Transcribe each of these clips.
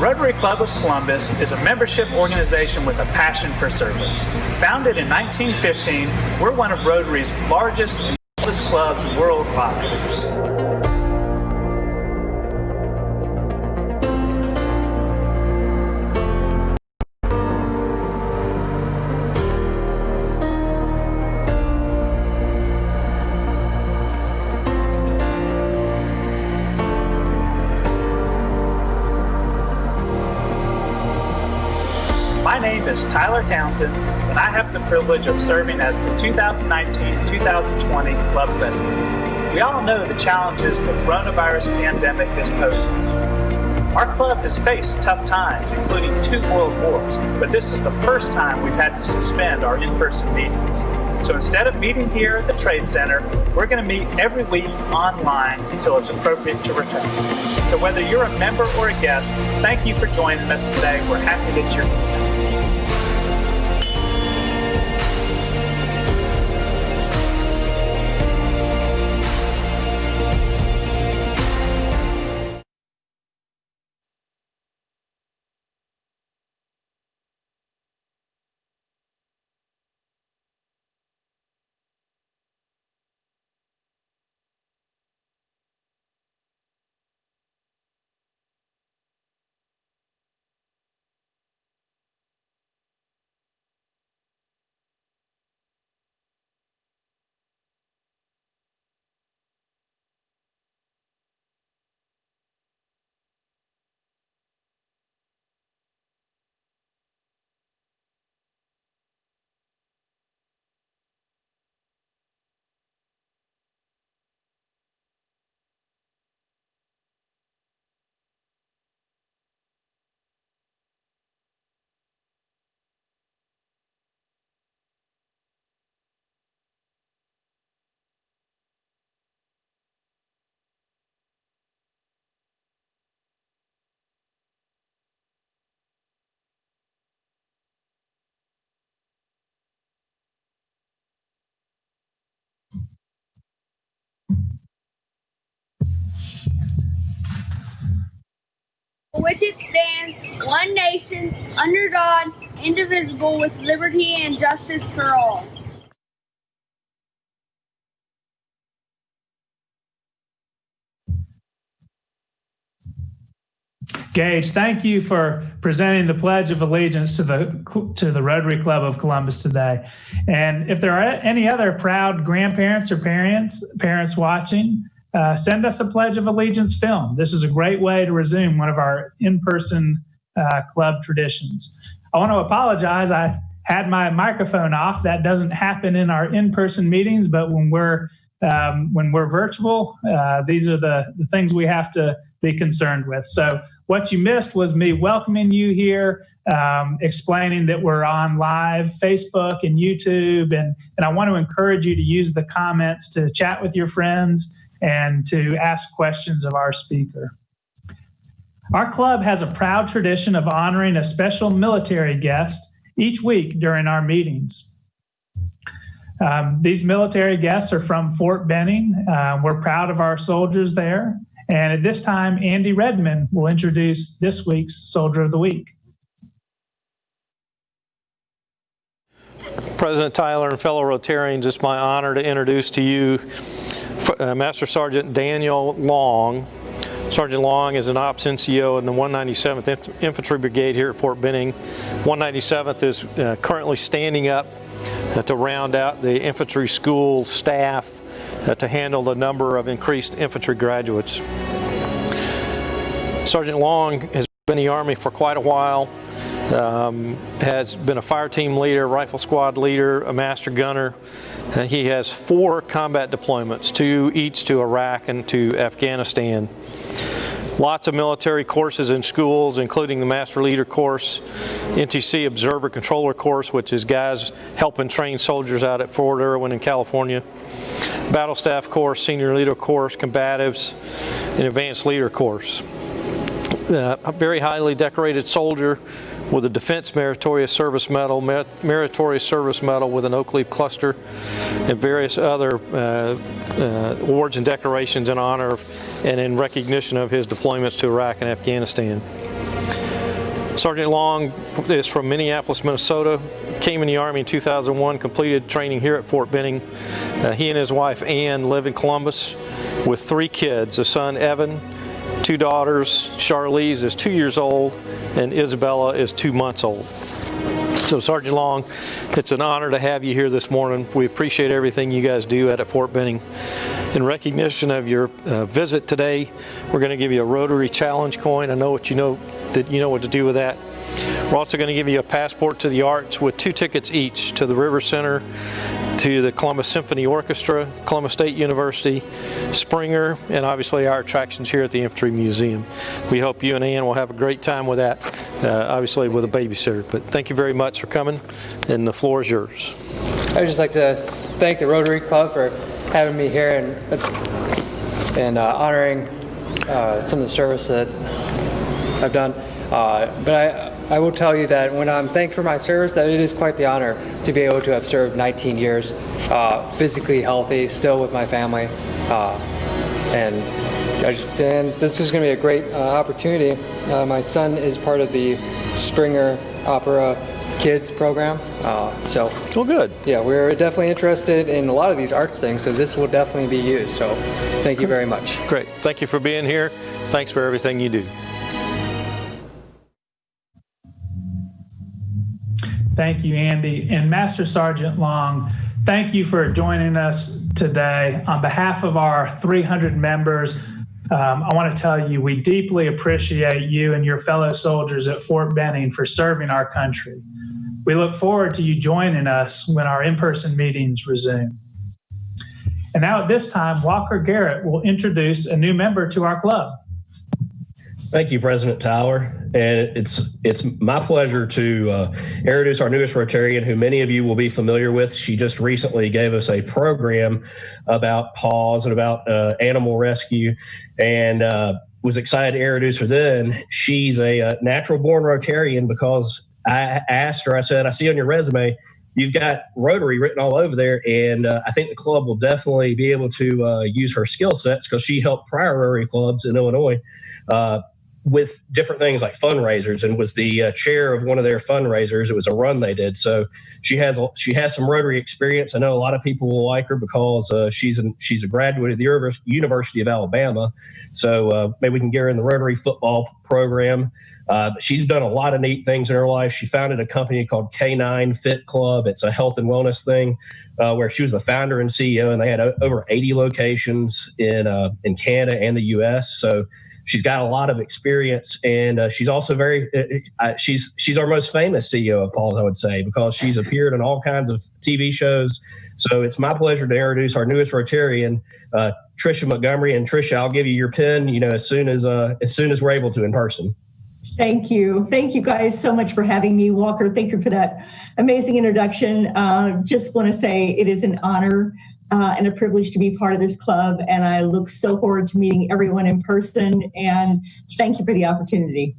Rotary Club of Columbus is a membership organization with a passion for service. Founded in 1915, we're one of Rotary's largest and oldest clubs worldwide. My name is Tyler Townsend, and I have the privilege of serving as the 2019-2020 Club President. We all know the challenges the coronavirus pandemic is posing. Our club has faced tough times, including 2 world wars, but this is the first time we've had to suspend our in-person meetings. So instead of meeting here at the Trade Center, we're going to meet every week online until it's appropriate to return. So whether you're a member or a guest, thank you for joining us today. We're happy that you're here. For which it stands, one nation, under God, indivisible, with liberty and justice for all. Gage, thank you for presenting the Pledge of Allegiance to the Rotary Club of Columbus today. And if there are any other proud grandparents or parents watching, send us a Pledge of Allegiance film. This is a great way to resume one of our in-person club traditions. I want to apologize. I had my microphone off. That doesn't happen in our in-person meetings, but when we're virtual, these are the things we have to be concerned with. So what you missed was me welcoming you here, explaining that we're on live Facebook and YouTube, and I want to encourage you to use the comments to chat with your friends and to ask questions of our speaker. Our club has a proud tradition of honoring a special military guest each week during our meetings. These military guests are from Fort Benning. We're proud of our soldiers there. And at this time, Andy Redmond will introduce this week's Soldier of the Week. President Tyler and fellow Rotarians, it's my honor to introduce to you Master Sergeant Daniel Long. Sergeant Long is an Ops NCO in the 197th Infantry Brigade here at Fort Benning. 197th is currently standing up to round out the infantry school staff to handle the number of increased infantry graduates. Sergeant Long has been in the Army for quite a while, has been a fire team leader, rifle squad leader, a master gunner. He has 4 combat deployments, 2 each to Iraq and to Afghanistan. Lots of military courses in schools, including the Master Leader course, NTC Observer Controller course, which is guys helping train soldiers out at Fort Irwin in California. Battle Staff course, Senior Leader course, Combatives, and Advanced Leader course. A very highly decorated soldier with a Defense Meritorious Service Medal, Meritorious Service Medal with an Oak Leaf Cluster, and various other awards and decorations in honor and in recognition of his deployments to Iraq and Afghanistan. Sergeant Long is from Minneapolis, Minnesota, came in the Army in 2001, completed training here at Fort Benning. He and his wife Ann live in Columbus with 3 kids, a son Evan, 2 daughters. Charlize is 2 years old and Isabella is 2 months old. So Sergeant Long, it's an honor to have you here this morning. We appreciate everything you guys do at Fort Benning. In recognition of your visit today, we're going to give you a Rotary Challenge coin. I know that you know what to do with that. We're also going to give you a passport to the arts with 2 tickets each to the River Center, to the Columbus Symphony Orchestra, Columbus State University, Springer, and obviously our attractions here at the Infantry Museum. We hope you and Ann will have a great time with that, obviously with a babysitter. But thank you very much for coming, and the floor is yours. I would just like to thank the Rotary Club for having me here and honoring some of the service that I've done. But I will tell you that when I'm thanked for my service, that it is quite the honor to be able to have served 19 years, physically healthy, still with my family, and this is going to be a great opportunity. My son is part of the Springer Opera Kids program, so good. Yeah, we're definitely interested in a lot of these arts things, so this will definitely be used. So thank you very much. Great. Thank you for being here. Thanks for everything you do. Thank you, Andy. And Master Sergeant Long, thank you for joining us today. On behalf of our 300 members, I want to tell you we deeply appreciate you and your fellow soldiers at Fort Benning for serving our country. We look forward to you joining us when our in-person meetings resume. And now at this time, Walker Garrett will introduce a new member to our club. Thank you, President Tyler. And it's my pleasure to introduce our newest Rotarian, who many of you will be familiar with. She just recently gave us a program about paws and about animal rescue, and was excited to introduce her then. She's a natural-born Rotarian because I asked her, I said, I see on your resume, you've got Rotary written all over there, and I think the club will definitely be able to use her skill sets because she helped prior Rotary clubs in Illinois with different things like fundraisers, and was the chair of one of their fundraisers. It was a run they did. So she has some Rotary experience. I know a lot of people will like her because she's a graduate of the University of Alabama. So maybe we can get her in the Rotary football program. She's done a lot of neat things in her life. She founded a company called K9 Fit Club. It's a health and wellness thing where she was the founder and CEO, and they had over 80 locations in Canada and the U.S. So she's got a lot of experience, and she's also she's our most famous CEO of Paws, I would say, because she's appeared in all kinds of TV shows. So it's my pleasure to introduce our newest Rotarian, Tricia Montgomery. And Tricia, I'll give you your pin, as soon as we're able to in person. Thank you. Thank you guys so much for having me. Walker, thank you for that amazing introduction. Just want to say it is an honor and a privilege to be part of this club, and I look so forward to meeting everyone in person, and thank you for the opportunity.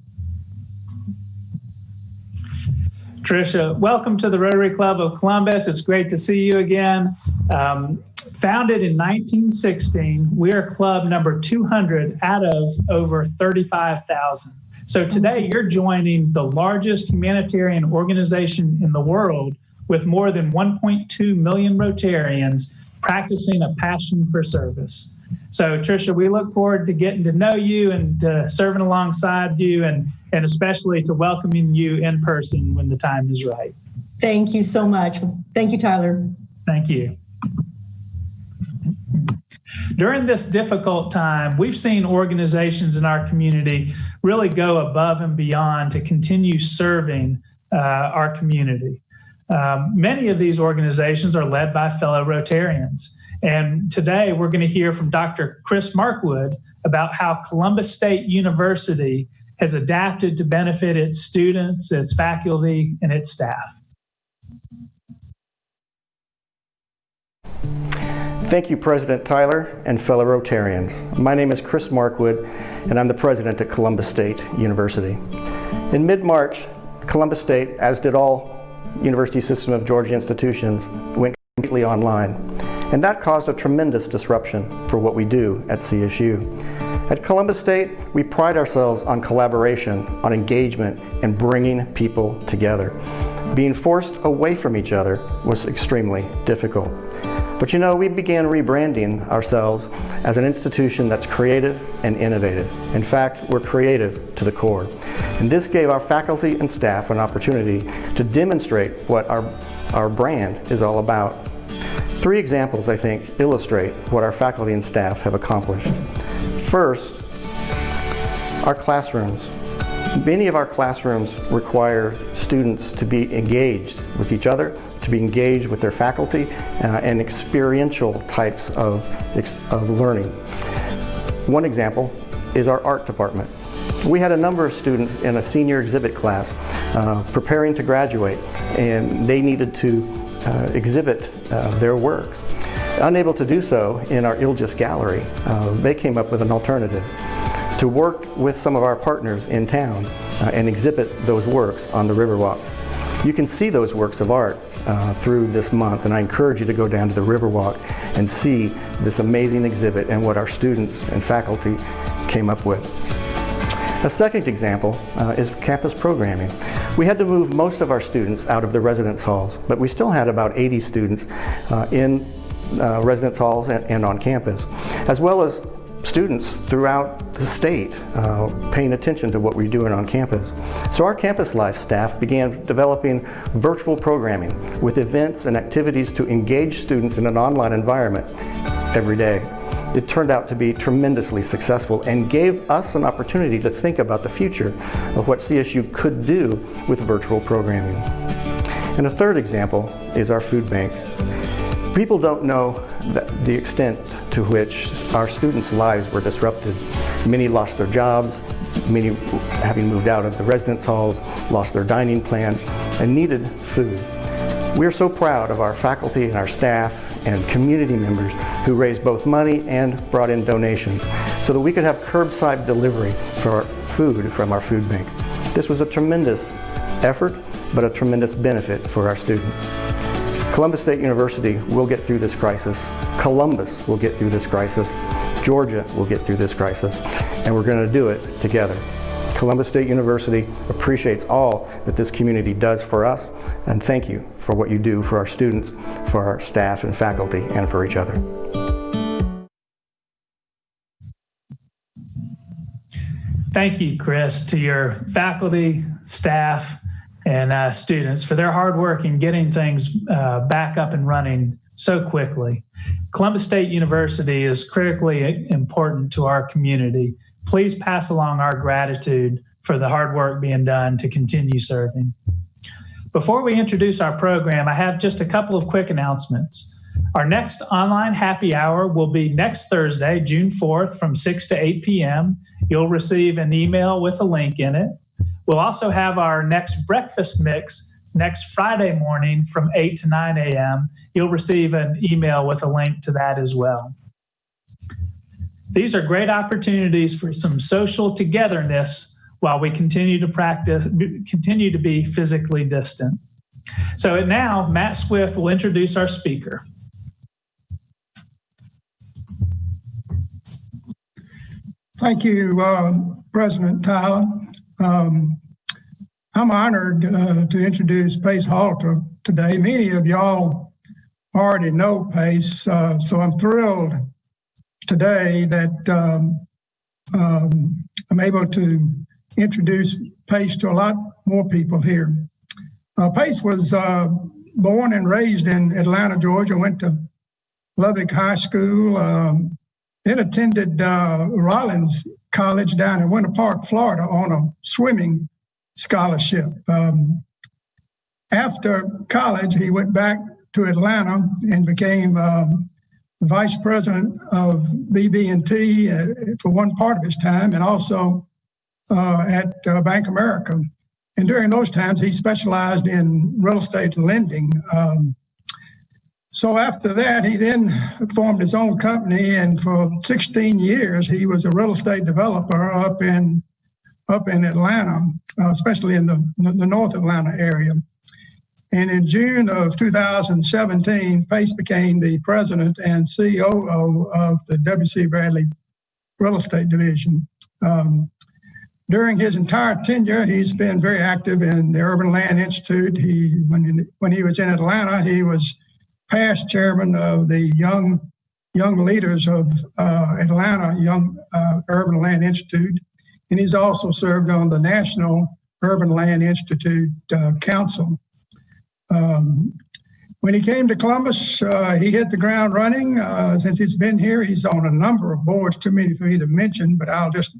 Tricia, welcome to the Rotary Club of Columbus. It's great to see you again. Founded in 1916, we are club number 200 out of over 35,000. So today you're joining the largest humanitarian organization in the world with more than 1.2 million Rotarians practicing a passion for service. So Tricia, we look forward to getting to know you and serving alongside you, and especially to welcoming you in person when the time is right. Thank you so much. Thank you, Tyler. Thank you. During this difficult time, we've seen organizations in our community really go above and beyond to continue serving our community. Many of these organizations are led by fellow Rotarians. And today we're going to hear from Dr. Chris Markwood about how Columbus State University has adapted to benefit its students, its faculty, and its staff. Thank you, President Tyler and fellow Rotarians. My name is Chris Markwood, and I'm the president at Columbus State University. In mid-March, Columbus State, as did all University System of Georgia institutions, went completely online. And that caused a tremendous disruption for what we do at CSU. At Columbus State, we pride ourselves on collaboration, on engagement, and bringing people together. Being forced away from each other was extremely difficult. But you know, we began rebranding ourselves as an institution that's creative and innovative. In fact, we're creative to the core. And this gave our faculty and staff an opportunity to demonstrate what our brand is all about. 3 examples, I think, illustrate what our faculty and staff have accomplished. First, our classrooms. Many of our classrooms require students to be engaged with each other, to be engaged with their faculty, and experiential types of learning. One example is our art department. We had a number of students in a senior exhibit class preparing to graduate, and they needed to exhibit their work. Unable to do so in our Ilgis gallery, they came up with an alternative: to work with some of our partners in town and exhibit those works on the Riverwalk. You can see those works of art through this month, and I encourage you to go down to the Riverwalk and see this amazing exhibit and what our students and faculty came up with. A second example is campus programming. We had to move most of our students out of the residence halls, but we still had about 80 students in residence halls and on campus, as well as students throughout the state paying attention to what we're doing on campus. So our campus life staff began developing virtual programming with events and activities to engage students in an online environment every day. It turned out to be tremendously successful and gave us an opportunity to think about the future of what CSU could do with virtual programming. And a third example is our food bank. People don't know the extent to which our students' lives were disrupted. Many lost their jobs, many, having moved out of the residence halls, lost their dining plan and needed food. We are so proud of our faculty and our staff and community members who raised both money and brought in donations so that we could have curbside delivery for our food from our food bank. This was a tremendous effort, but a tremendous benefit for our students. Columbus State University will get through this crisis. Columbus will get through this crisis. Georgia will get through this crisis, and we're going to do it together. Columbus State University appreciates all that this community does for us, and thank you for what you do for our students, for our staff and faculty, and for each other. Thank you, Chris, to your faculty, staff, and students for their hard work in getting things back up and running so quickly. Columbus State University is critically important to our community. Please pass along our gratitude for the hard work being done to continue serving. Before we introduce our program, I have just a couple of quick announcements. Our next online happy hour will be next Thursday, June 4th from 6 to 8 p.m. You'll receive an email with a link in it. We'll also have our next breakfast mix next Friday morning from 8 to 9 a.m. You'll receive an email with a link to that as well. These are great opportunities for some social togetherness while we continue to be physically distant. So now, Matt Swift will introduce our speaker. Thank you, President Tyler. I'm honored to introduce Pace Halter today. Many of y'all already know Pace, so I'm thrilled today that I'm able to introduce Pace to a lot more people here. Pace was born and raised in Atlanta, Georgia, went to Lubbock High School, then attended Rollins College down in Winter Park, Florida on a swimming scholarship. After college, he went back to Atlanta and became vice president of BB&T for one part of his time, and also at Bank America. And during those times, he specialized in real estate lending. So after that, he then formed his own company, and for 16 years, he was a real estate developer up in Atlanta, especially in the North Atlanta area. And in June of 2017, Pace became the president and COO of the W.C. Bradley real estate division. During his entire tenure, he's been very active in the Urban Land Institute. When he was in Atlanta, he was past chairman of the Young Leaders of Atlanta Urban Land Institute, and he's also served on the National Urban Land Institute Council. When he came to Columbus, he hit the ground running. Since he's been here, he's on a number of boards, too many for me to mention, but I'll just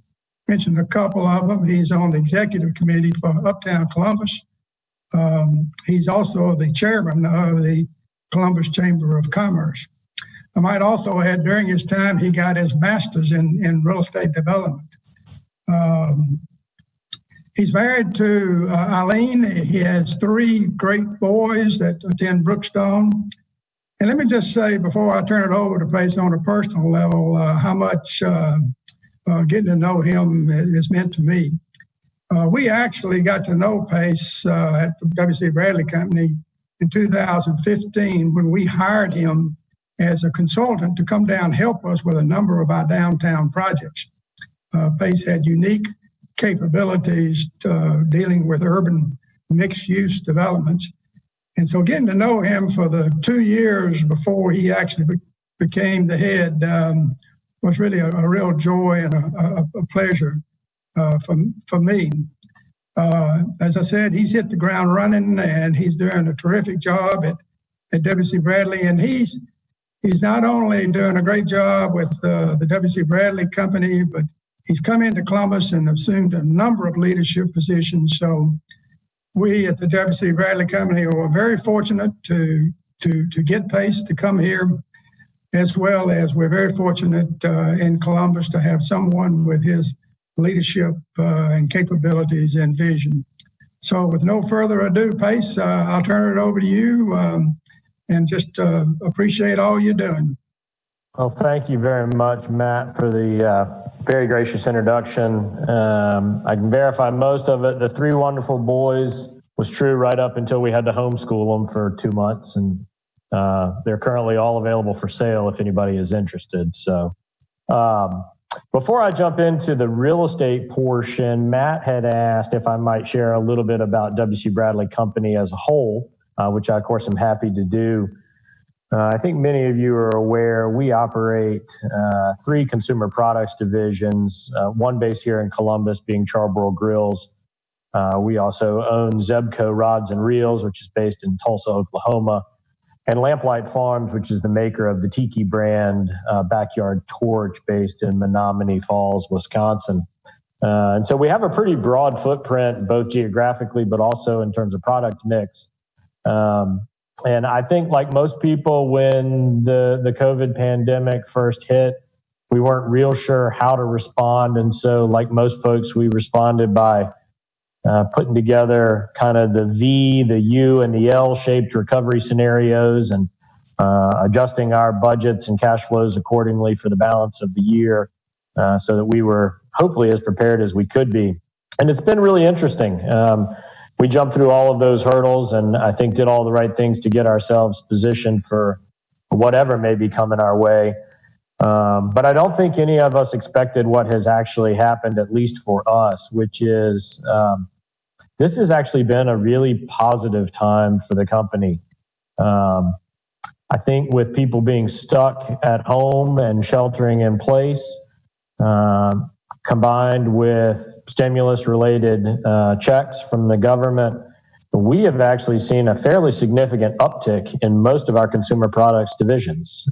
mention a couple of them. He's on the executive committee for Uptown Columbus. He's also the chairman of the Columbus Chamber of Commerce. I might also add, during his time, he got his master's in real estate development. He's married to Eileen. He has 3 great boys that attend Brookstone. And let me just say, before I turn it over to Pace on a personal level, how much getting to know him has meant to me. We actually got to know Pace at the W.C. Bradley Company in 2015 when we hired him as a consultant to come down and help us with a number of our downtown projects. Pace had unique capabilities dealing with urban mixed-use developments. And so getting to know him for the 2 years before he actually became the head was really a real joy and a pleasure for me. As I said, he's hit the ground running, and he's doing a terrific job at W.C. Bradley. And he's not only doing a great job with the W.C. Bradley Company, but he's come into Columbus and assumed a number of leadership positions. So we at the W.C. Bradley Company were very fortunate to get Pace to come here, as well as we're very fortunate in Columbus to have someone with his leadership and capabilities and vision. So with no further ado, Pace, I'll turn it over to you and just appreciate all you're doing. Well, thank you very much, Matt, for the very gracious introduction. I can verify most of it. The 3 wonderful boys was true right up until we had to homeschool them for 2 months, and they're currently all available for sale if anybody is interested. So before I jump into the real estate portion, Matt had asked if I might share a little bit about W.C. Bradley Company as a whole, which I, of course, am happy to do. I think many of you are aware we operate 3 consumer products divisions, one based here in Columbus being Charbroil Grills. We also own Zebco Rods and Reels, which is based in Tulsa, Oklahoma, and Lamplight Farms, which is the maker of the Tiki brand backyard torch based in Menominee Falls, Wisconsin. And so we have a pretty broad footprint, both geographically, but also in terms of product mix. And I think, like most people, when the COVID pandemic first hit, we weren't real sure how to respond. And so, like most folks, we responded by putting together kind of the V, the U, and the L-shaped recovery scenarios and adjusting our budgets and cash flows accordingly for the balance of the year so that we were hopefully as prepared as we could be. And it's been really interesting. We jumped through all of those hurdles and I think did all the right things to get ourselves positioned for whatever may be coming our way. But I don't think any of us expected what has actually happened, at least for us, which is this has actually been a really positive time for the company. I think with people being stuck at home and sheltering in place, combined with stimulus-related checks from the government, we have actually seen a fairly significant uptick in most of our consumer products divisions.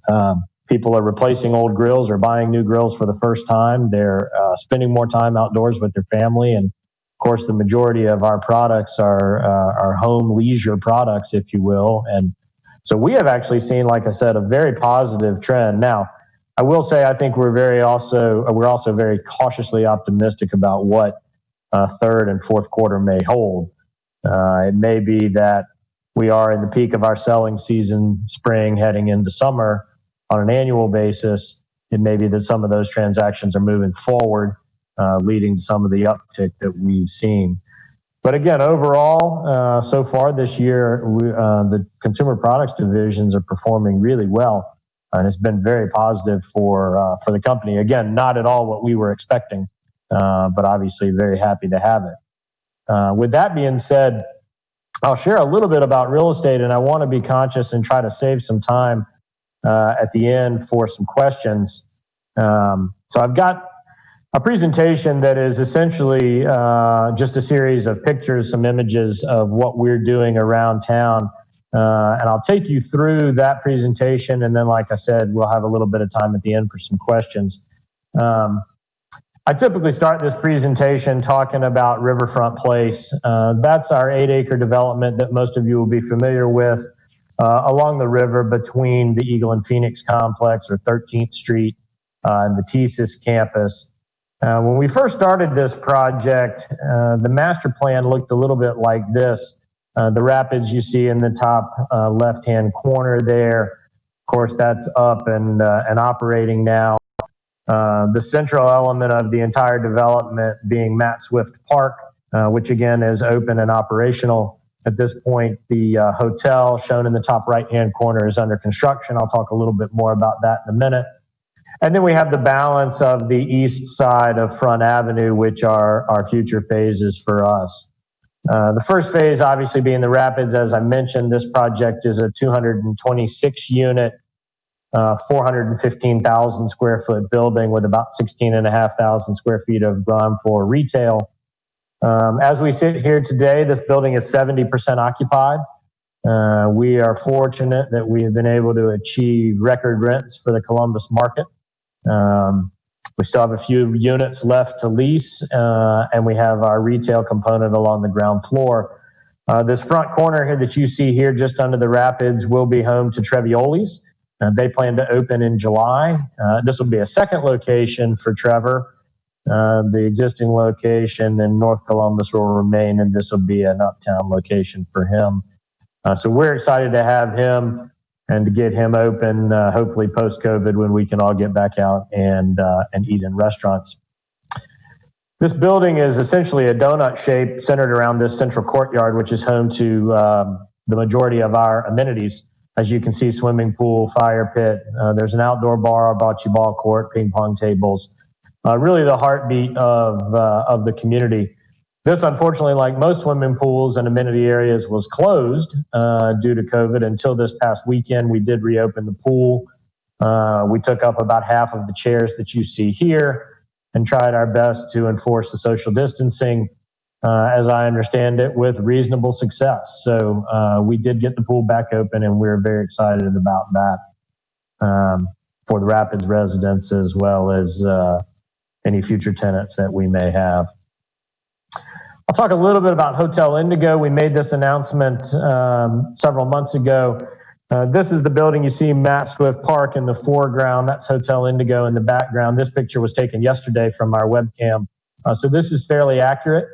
People are replacing old grills or buying new grills for the first time. They're spending more time outdoors with their family. And of course, the majority of our products are home leisure products, if you will. And so we have actually seen, like I said, a very positive trend. Now, I will say I think we're also very cautiously optimistic about what third and fourth quarter may hold. It may be that we are in the peak of our selling season, spring heading into summer on an annual basis. It may be that some of those transactions are moving forward, leading to some of the uptick that we've seen. But again, overall, so far this year, the consumer products divisions are performing really well. And it's been very positive for the company. Again, not at all what we were expecting, but obviously very happy to have it. With that being said, I'll share a little bit about real estate, and I want to be conscious and try to save some time at the end for some questions. So I've got a presentation that is essentially just a series of pictures, some images of what we're doing around town. And I'll take you through that presentation, and then, like I said, we'll have a little bit of time at the end for some questions. I typically start this presentation talking about Riverfront Place. That's our 8-acre development that most of you will be familiar with along the river between the Eagle and Phoenix complex, or 13th Street, and the TSIS campus. When we first started this project, the master plan looked a little bit like this. The rapids you see in the top left-hand corner there, of course, that's up and operating now. The central element of the entire development being Matt Swift Park, which again is open and operational at this point. The hotel shown in the top right-hand corner is under construction. I'll talk a little bit more about that in a minute. And then we have the balance of the east side of Front Avenue, which are our future phases for us. The first phase obviously being the rapids. As I mentioned, this project is a 226 unit, 415,000 square foot building with about 16,500 square feet of ground floor retail. As we sit here today, this building is 70% occupied. We are fortunate that we have been able to achieve record rents for the Columbus market. We still have a few units left to lease, and we have our retail component along the ground floor. This front corner here that you see here just under the rapids will be home to Trevioli's. They plan to open in July. This will be a second location for Trevor. The existing location in North Columbus will remain, and this will be an uptown location for him. So we're excited to have him and to get him open, hopefully post-COVID, when we can all get back out and eat in restaurants. This building is essentially a donut shape centered around this central courtyard, which is home to the majority of our amenities. As you can see, swimming pool, fire pit. There's an outdoor bar, bocce ball court, ping pong tables. Really the heartbeat of the community. This, unfortunately, like most swimming pools and amenity areas, was closed due to COVID until this past weekend. We did reopen the pool. We took up about half of the chairs that you see here and tried our best to enforce the social distancing, as I understand it, with reasonable success. So we did get the pool back open, and we're very excited about that for the Rapids residents, as well as any future tenants that we may have. I'll talk a little bit about Hotel Indigo. We made this announcement several months ago. This is the building you see, Matt Swift Park, in the foreground. That's Hotel Indigo in the background. This picture was taken yesterday from our webcam. So this is fairly accurate.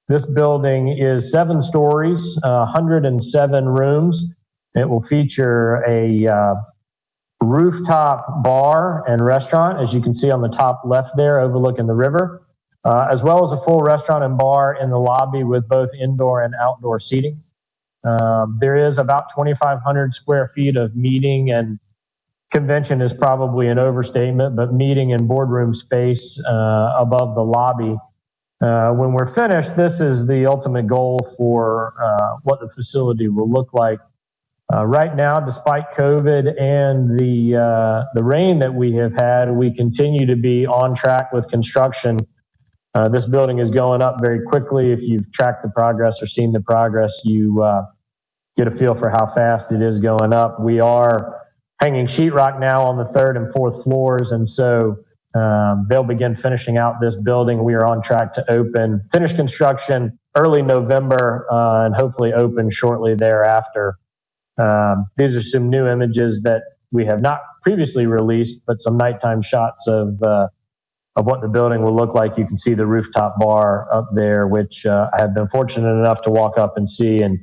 This building is 7 stories, 107 rooms. It will feature a rooftop bar and restaurant, as you can see on the top left there, overlooking the river, as well as a full restaurant and bar in the lobby with both indoor and outdoor seating. There is about 2,500 square feet of meeting, and convention is probably an overstatement, but meeting and boardroom space above the lobby. When we're finished, this is the ultimate goal for what the facility will look like. Right now, despite COVID and the rain that we have had, we continue to be on track with construction. This building is going up very quickly. If you've tracked the progress or seen the progress, you get a feel for how fast it is going up. We are hanging sheetrock now on the 3rd and 4th floors, and so they'll begin finishing out this building. We are on track to finish construction early November, and hopefully open shortly thereafter. These are some new images that we have not previously released, but some nighttime shots of what the building will look like. You can see the rooftop bar up there, which I have been fortunate enough to walk up and see, and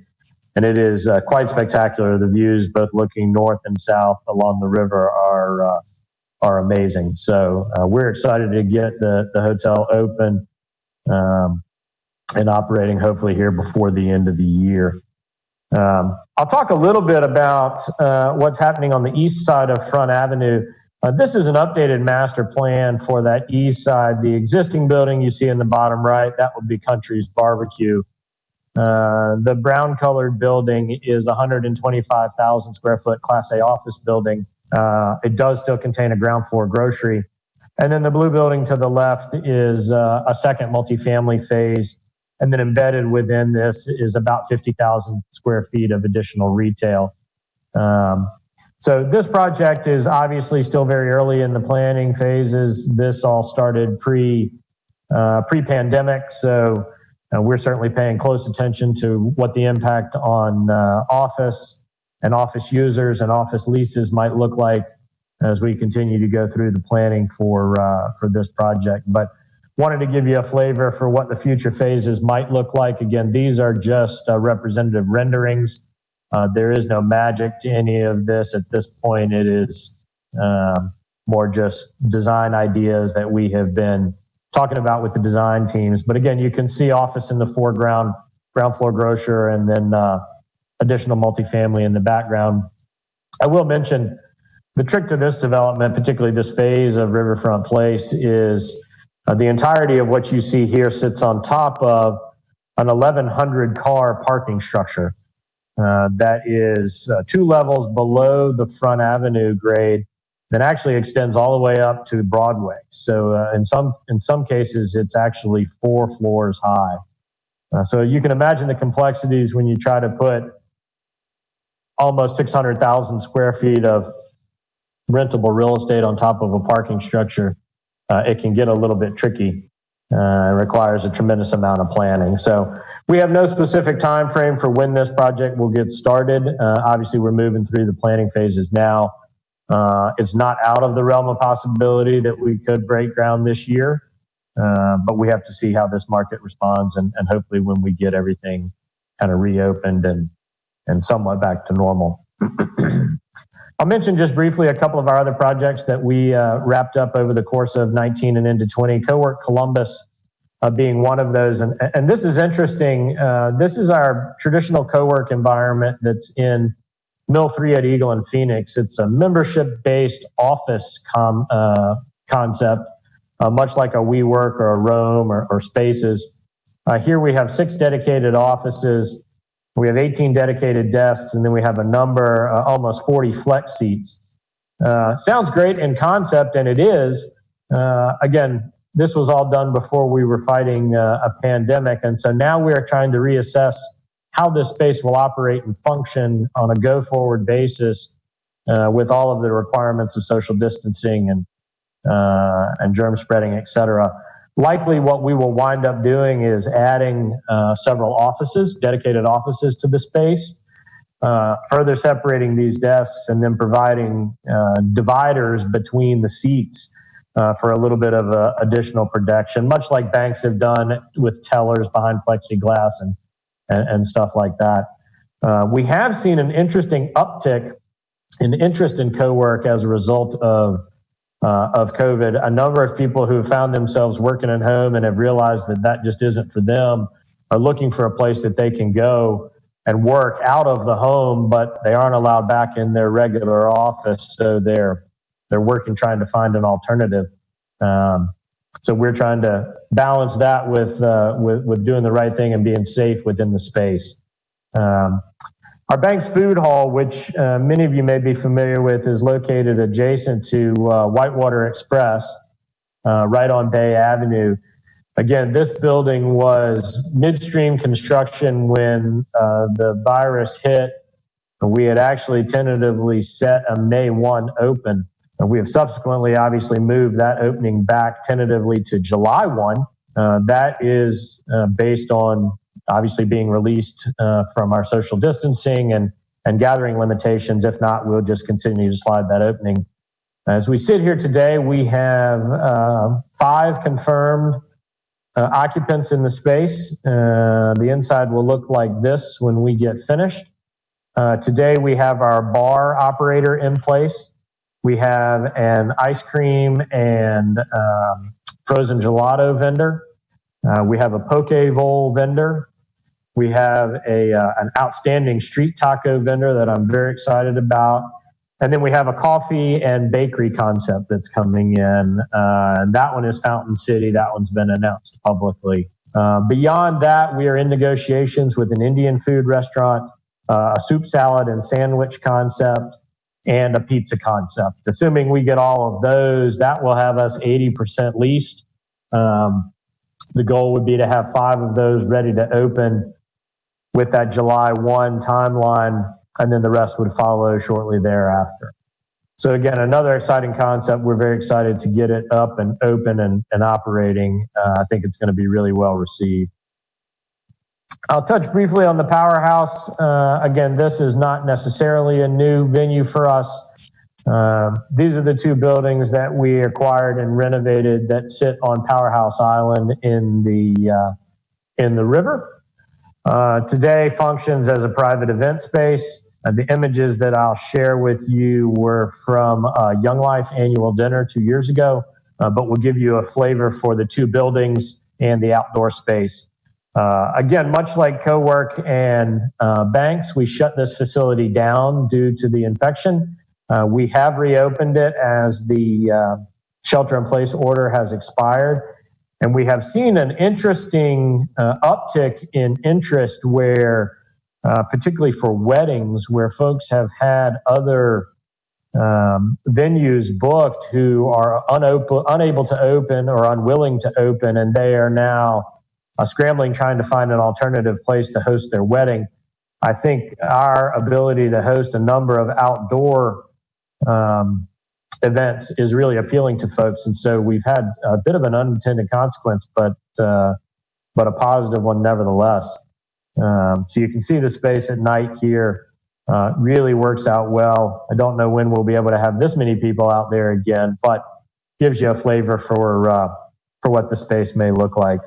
it is quite spectacular. The views, both looking north and south along the river, are amazing. So we're excited to get the hotel open and operating hopefully here before the end of the year. I'll talk a little bit about what's happening on the east side of Front Avenue. This is an updated master plan for that east side. The existing building you see in the bottom right, that would be Country's Barbecue. The brown colored building is 125,000 square foot Class A office building. It does still contain a ground floor grocery. And then the blue building to the left is a second multifamily phase. And then embedded within this is about 50,000 square feet of additional retail. So this project is obviously still very early in the planning phases. This all started pre-pandemic. So we're certainly paying close attention to what the impact on office and office users and office leases might look like as we continue to go through the planning for this project. But wanted to give you a flavor for what the future phases might look like. Again, these are just representative renderings. There is no magic to any of this at this point. It is more just design ideas that we have been talking about with the design teams. But again, you can see office in the foreground, ground floor grocer, and then additional multifamily in the background. I will mention the trick to this development, particularly this phase of Riverfront Place, is the entirety of what you see here sits on top of an 1,100 car parking structure that is 2 levels below the Front Avenue grade that actually extends all the way up to Broadway. So in some cases, it's actually 4 floors high. So you can imagine the complexities when you try to put almost 600,000 square feet of rentable real estate on top of a parking structure. It can get a little bit tricky. It requires a tremendous amount of planning. So we have no specific time frame for when this project will get started. Obviously, we're moving through the planning phases now. It's not out of the realm of possibility that we could break ground this year, but we have to see how this market responds, and hopefully when we get everything kind of reopened and somewhat back to normal. I'll mention just briefly a couple of our other projects that we wrapped up over the course of 19 and into 20. CoWork Columbus being one of those. And this is interesting. This is our traditional CoWork environment that's in Mill 3 at Eagle and Phoenix. It's a membership-based office concept, much like a WeWork or a Roam or Spaces. Here we have 6 dedicated offices. We have 18 dedicated desks, and then we have a number, almost 40 flex seats. Sounds great in concept, and it is. Again, this was all done before we were fighting a pandemic, and so now we are trying to reassess how this space will operate and function on a go-forward basis with all of the requirements of social distancing and germ spreading, et cetera. Likely what we will wind up doing is adding several offices, dedicated offices to the space, further separating these desks and then providing dividers between the seats for a little bit of additional protection, much like banks have done with tellers behind plexiglass and stuff like that. We have seen an interesting uptick in interest in CoWork as a result of COVID. A number of people who found themselves working at home and have realized that just isn't for them are looking for a place that they can go and work out of the home, but they aren't allowed back in their regular office. So they're working, trying to find an alternative. So we're trying to balance that with doing the right thing and being safe within the space. Our bank's food hall, which many of you may be familiar with, is located adjacent to Whitewater Express, right on Bay Avenue. Again, this building was midstream construction when the virus hit. We had actually tentatively set a May 1 open. We have subsequently obviously moved that opening back tentatively to July 1. That is based on obviously being released from our social distancing and gathering limitations. If not, we'll just continue to slide that opening. As we sit here today, we have 5 confirmed occupants in the space. The inside will look like this when we get finished. Today, we have our bar operator in place. We have an ice cream and frozen gelato vendor. We have a poke bowl vendor. We have an outstanding street taco vendor that I'm very excited about. And then we have a coffee and bakery concept that's coming in. And that one is Fountain City. That one's been announced publicly. Beyond that, we are in negotiations with an Indian food restaurant, a soup salad and sandwich concept, and a pizza concept. Assuming we get all of those, that will have us 80% leased. The goal would be to have 5 of those ready to open with that July 1 timeline, and then the rest would follow shortly thereafter. So again, another exciting concept. We're very excited to get it up and open and operating. I think it's going to be really well received. I'll touch briefly on the Powerhouse. Again, this is not necessarily a new venue for us. These are the 2 buildings that we acquired and renovated that sit on Powerhouse Island in the river. Today functions as a private event space. The images that I'll share with you were from Young Life annual dinner 2 years ago, but we'll give you a flavor for the 2 buildings and the outdoor space. Again, much like CoWork and Banks, we shut this facility down due to the infection. We have reopened it as the shelter-in-place order has expired, and we have seen an interesting uptick in interest where, particularly for weddings, where folks have had other venues booked who are unable to open or unwilling to open, and they are now scrambling trying to find an alternative place to host their wedding. I think our ability to host a number of outdoor events is really appealing to folks, and so we've had a bit of an unintended consequence, but a positive one nevertheless. So you can see the space at night here really works out well. I don't know when we'll be able to have this many people out there again, but gives you a flavor for what the space may look like.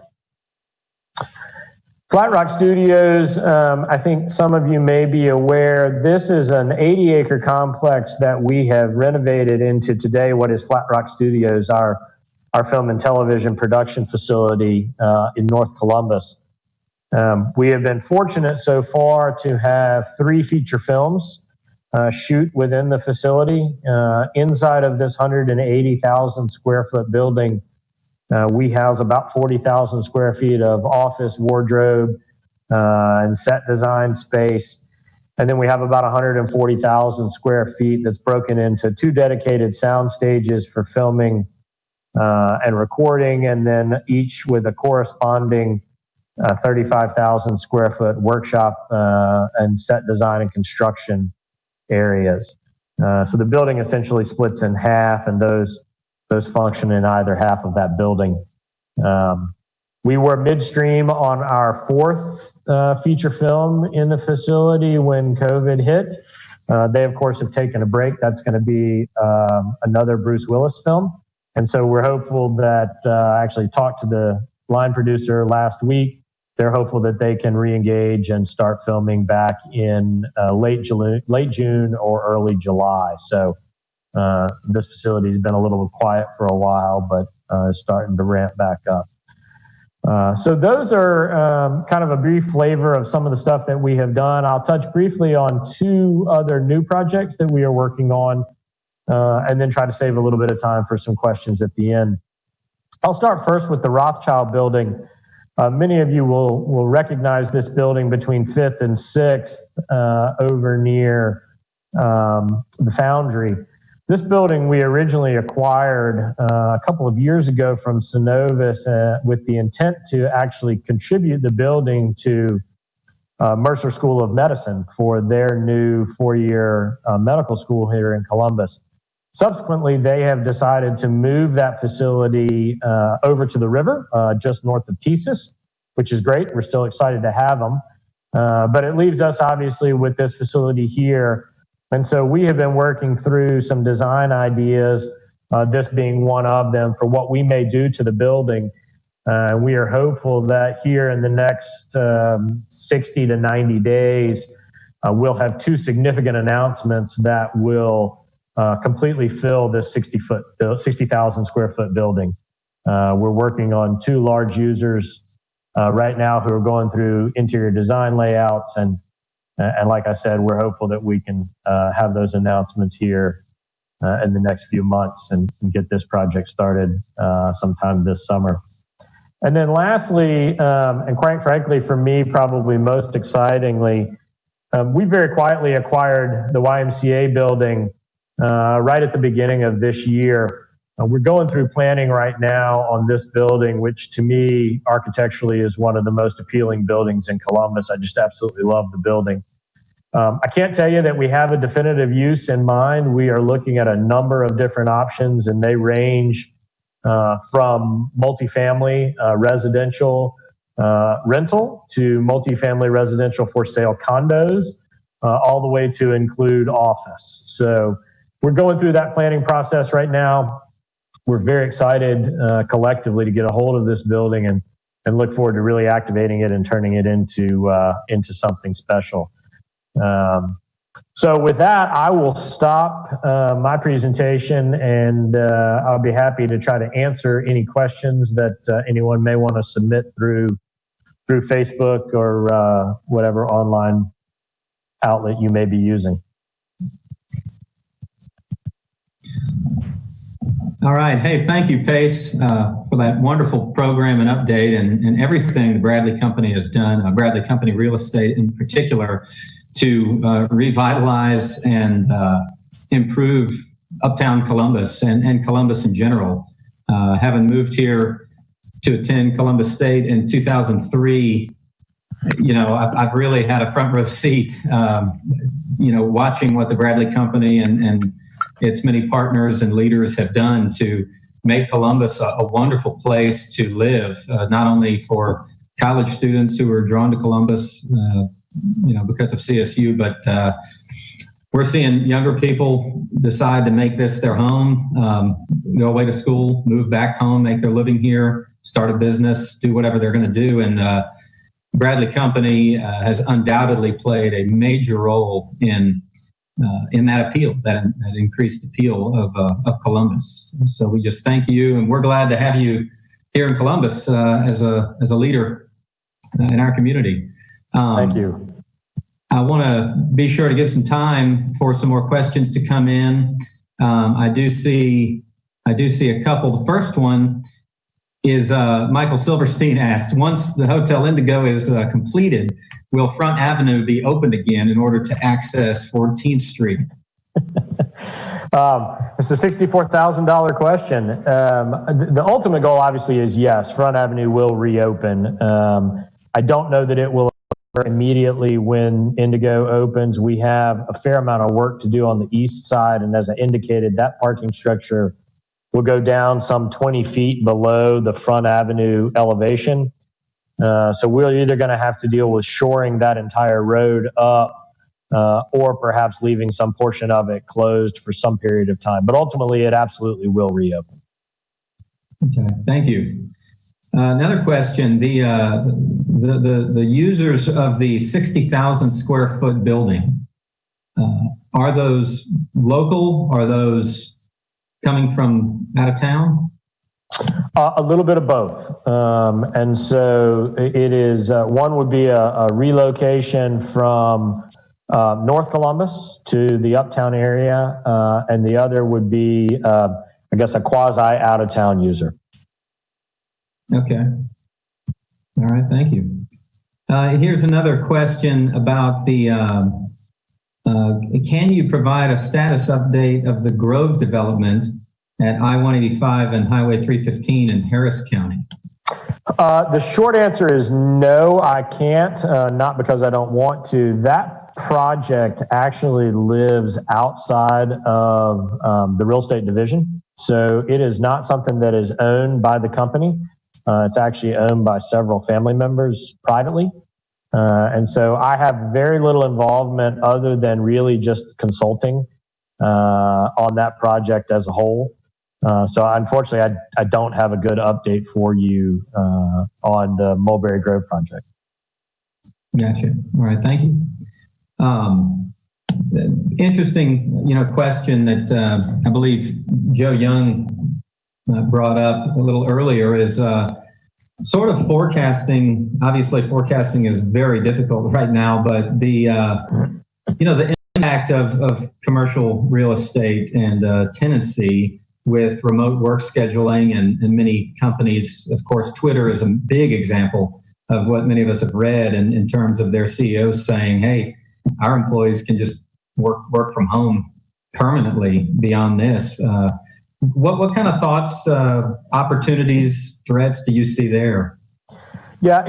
Flat Rock Studios, I think some of you may be aware, this is an 80-acre complex that we have renovated into today what is Flat Rock Studios, our film and television production facility in North Columbus. We have been fortunate so far to have 3 feature films shoot within the facility. Inside of this 180,000 square foot building, we house about 40,000 square feet of office, wardrobe, and set design space. And then we have about 140,000 square feet that's broken into 2 dedicated sound stages for filming and recording, and then each with a corresponding 35,000 square foot workshop and set design and construction areas. So the building essentially splits in half, and those function in either half of that building. We were midstream on our 4th feature film in the facility when COVID hit. They, of course, have taken a break. That's going to be another Bruce Willis film. And so we're hopeful that, I actually talked to the line producer last week. They're hopeful that they can re-engage and start filming back in late June or early July. So this facility has been a little quiet for a while, but is starting to ramp back up. So those are kind of a brief flavor of some of the stuff that we have done. I'll touch briefly on 2 other new projects that we are working on, and then try to save a little bit of time for some questions at the end. I'll start first with the Rothschild building. Many of you will recognize this building between 5th and 6th over near the Foundry. This building we originally acquired a couple of years ago from Synovus with the intent to actually contribute the building to Mercer School of Medicine for their new 4-year medical school here in Columbus. Subsequently, they have decided to move that facility over to the river just north of Thesis, which is great. We're still excited to have them. But it leaves us obviously with this facility here. And so we have been working through some design ideas, this being one of them, for what we may do to the building. We are hopeful that here in the next 60 to 90 days, we'll have 2 significant announcements that will completely fill this 60,000 square foot building. We're working on 2 large users right now who are going through interior design layouts. And like I said, we're hopeful that we can have those announcements here in the next few months and get this project started sometime this summer. And then lastly, and quite frankly for me, probably most excitingly, we very quietly acquired the YMCA building right at the beginning of this year. We're going through planning right now on this building, which to me, architecturally is one of the most appealing buildings in Columbus. I just absolutely love the building. I can't tell you that we have a definitive use in mind. We are looking at a number of different options, and they range from multifamily residential rental to multifamily residential for sale condos, all the way to include office. So we're going through that planning process right now. We're very excited collectively to get a hold of this building and look forward to really activating it and turning it into something special. So with that, I will stop my presentation, and I'll be happy to try to answer any questions that anyone may want to submit through Facebook or whatever online outlet you may be using. All right. Hey, thank you, Pace, for that wonderful program and update and everything the Bradley Company has done, Bradley Company Real Estate in particular, to revitalize and improve uptown Columbus and Columbus in general. Having moved here to attend Columbus State in 2003, I've really had a front row seat, watching what the Bradley Company and its many partners and leaders have done to make Columbus a wonderful place to live, not only for college students who are drawn to Columbus, because of CSU, but we're seeing younger people decide to make this their home, go away to school, move back home, make their living here, start a business, do whatever they're going to do. And Bradley Company has undoubtedly played a major role in that appeal, that increased appeal of Columbus. So we just thank you, and we're glad to have you here in Columbus as a leader in our community. Thank you. I want to be sure to give some time for some more questions to come in. I do see a couple. The first one is Michael Silverstein asked, once the Hotel Indigo is completed, will Front Avenue be opened again in order to access 14th Street? It's a $64,000 question. The ultimate goal obviously is yes, Front Avenue will reopen. I don't know that it will immediately when Indigo opens. We have a fair amount of work to do on the east side, and as I indicated, that parking structure will go down some 20 feet below the Front Avenue elevation. So we're either going to have to deal with shoring that entire road up or perhaps leaving some portion of it closed for some period of time. But ultimately, it absolutely will reopen. Okay, thank you. Another question, the users of the 60,000 square foot building, are those local? Are those coming from out of town? A little bit of both. And so it is, one would be a relocation from North Columbus to the uptown area, and the other would be, I guess, a quasi out of town user. Okay. All right. Thank you. Here's another question about the, can you provide a status update of the Grove development at I-185 and Highway 315 in Harris County? The short answer is no, I can't, not because I don't want to. That project actually lives outside of the real estate division. So it is not something that is owned by the company. It's actually owned by several family members privately. And so I have very little involvement other than really just consulting on that project as a whole. So unfortunately, I don't have a good update for you on the Mulberry Grove project. Gotcha. All right. Thank you. Interesting, question that I believe Joe Young brought up a little earlier is sort of forecasting, obviously forecasting is very difficult right now, but the impact of commercial real estate and tenancy with remote work scheduling and many companies, of course, Twitter is a big example of what many of us have read in terms of their CEOs saying, hey, our employees can just work from home permanently beyond this. What kind of thoughts, opportunities, threats do you see there? Yeah,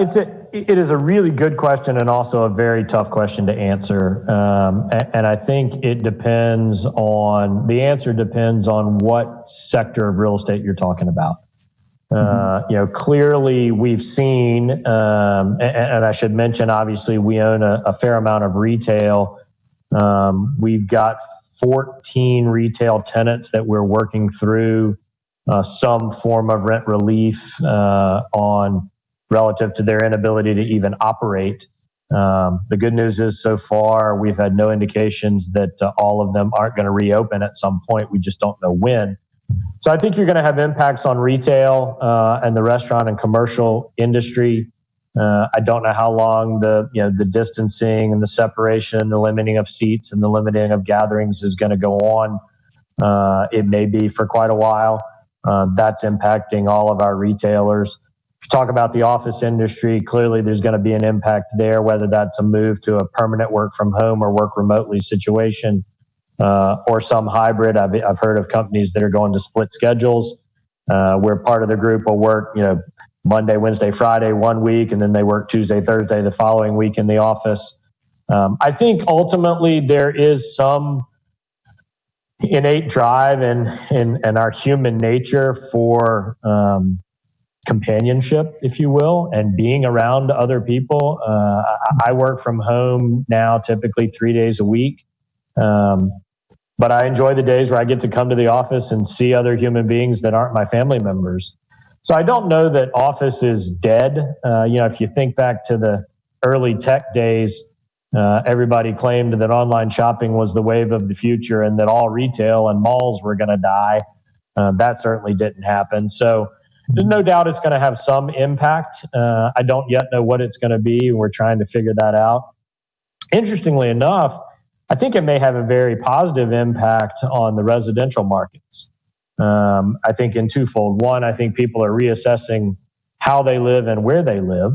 it is a really good question and also a very tough question to answer. And I think the answer depends on what sector of real estate you're talking about. Clearly we've seen, and I should mention, obviously we own a fair amount of retail. We've got 14 retail tenants that we're working through some form of rent relief on relative to their inability to even operate. The good news is so far we've had no indications that all of them aren't going to reopen at some point. We just don't know when. So I think you're going to have impacts on retail and the restaurant and commercial industry. I don't know how long the distancing and the separation, the limiting of seats and the limiting of gatherings is going to go on. It may be for quite a while. That's impacting all of our retailers. If you talk about the office industry, clearly there's going to be an impact there, whether that's a move to a permanent work from home or work remotely situation, or some hybrid. I've heard of companies that are going to split schedules, where part of the group will work, Monday, Wednesday, Friday, 1 week, and then they work Tuesday, Thursday, the following week in the office. I think ultimately there is some innate drive in our human nature for companionship, if you will, and being around other people. I work from home now typically 3 days a week. But I enjoy the days where I get to come to the office and see other human beings that aren't my family members. So I don't know that office is dead. If you think back to the early tech days, everybody claimed that online shopping was the wave of the future and that all retail and malls were going to die. That certainly didn't happen. So there's no doubt it's going to have some impact. I don't yet know what it's going to be. We're trying to figure that out. Interestingly enough, I think it may have a very positive impact on the residential markets. I think in twofold. One, I think people are reassessing how they live and where they live.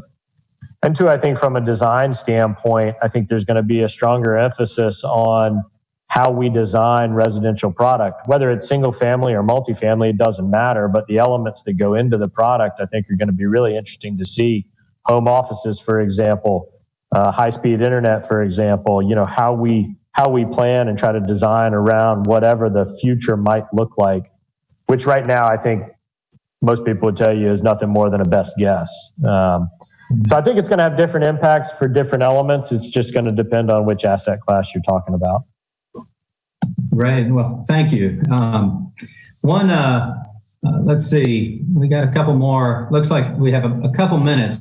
And two, I think from a design standpoint, I think there's going to be a stronger emphasis on how we design residential product, whether it's single family or multifamily, it doesn't matter. But the elements that go into the product, I think are going to be really interesting to see. Home offices, for example, high-speed internet, for example, how we plan and try to design around whatever the future might look like, which right now I think most people would tell you is nothing more than a best guess. So I think it's going to have different impacts for different elements. It's just going to depend on which asset class you're talking about. Right. Well, thank you. Let's see. We got a couple more. Looks like we have a couple minutes.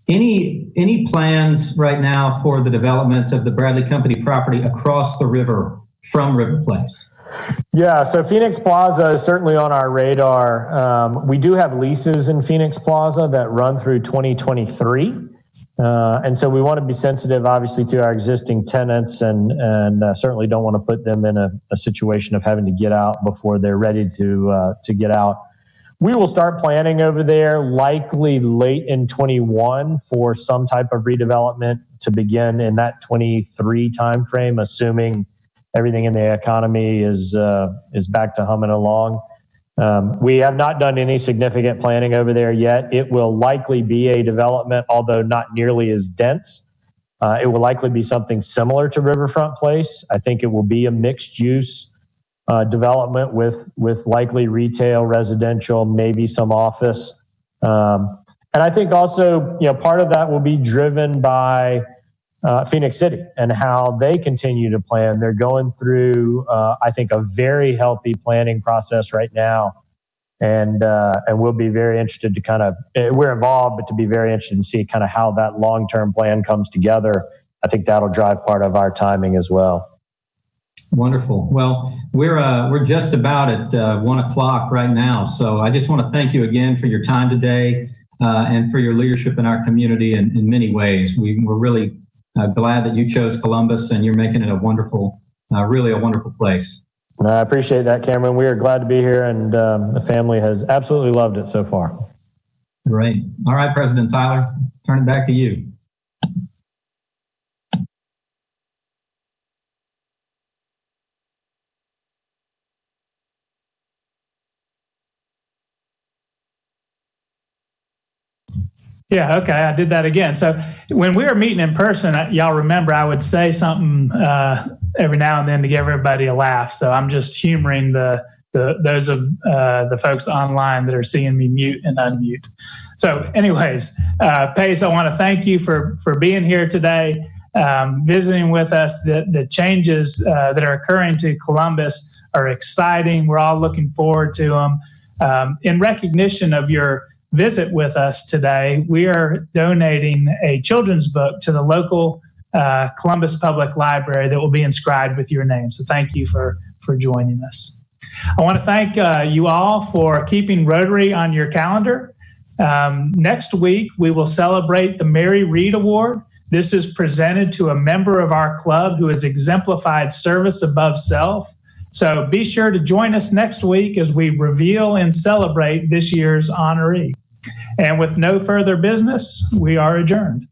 Any plans right now for the development of the Bradley Company property across the river from River Place? Yeah, so Phoenix Plaza is certainly on our radar. We do have leases in Phoenix Plaza that run through 2023. And so we want to be sensitive, obviously, to our existing tenants and certainly don't want to put them in a situation of having to get out before they're ready to get out. We will start planning over there likely late in 21 for some type of redevelopment to begin in that 23 timeframe, assuming everything in the economy is back to humming along. We have not done any significant planning over there yet. It will likely be a development, although not nearly as dense. It will likely be something similar to Riverfront Place. I think it will be a mixed use development with likely retail, residential, maybe some office. And I think also, part of that will be driven by Phoenix City and how they continue to plan. They're going through, I think, a very healthy planning process right now. And we'll be very interested to we're involved, but to be very interested to see kind of how that long-term plan comes together. I think that'll drive part of our timing as well. Wonderful. Well, we're just about at 1 o'clock right now. So I just want to thank you again for your time today. and for your leadership in our community in many ways. We're really glad that you chose Columbus, and you're making it a wonderful, really a wonderful place. I appreciate that, Cameron. We are glad to be here, and the family has absolutely loved it so far. Great. All right, President Tyler, turn it back to you. Yeah, okay, I did that again. So when we were meeting in person, y'all remember I would say something every now and then to give everybody a laugh. So I'm just humoring those of the folks online that are seeing me mute and unmute. So anyways, Pace, I want to thank you for being here today, visiting with us. The changes that are occurring to Columbus are exciting. We're all looking forward to them. In recognition of your visit with us today, we are donating a children's book to the local Columbus Public Library that will be inscribed with your name. So thank you for joining us. I want to thank you all for keeping Rotary on your calendar. Next week, we will celebrate the Mary Reed Award. This is presented to a member of our club who has exemplified service above self. So be sure to join us next week as we reveal and celebrate this year's honoree. And with no further business, we are adjourned.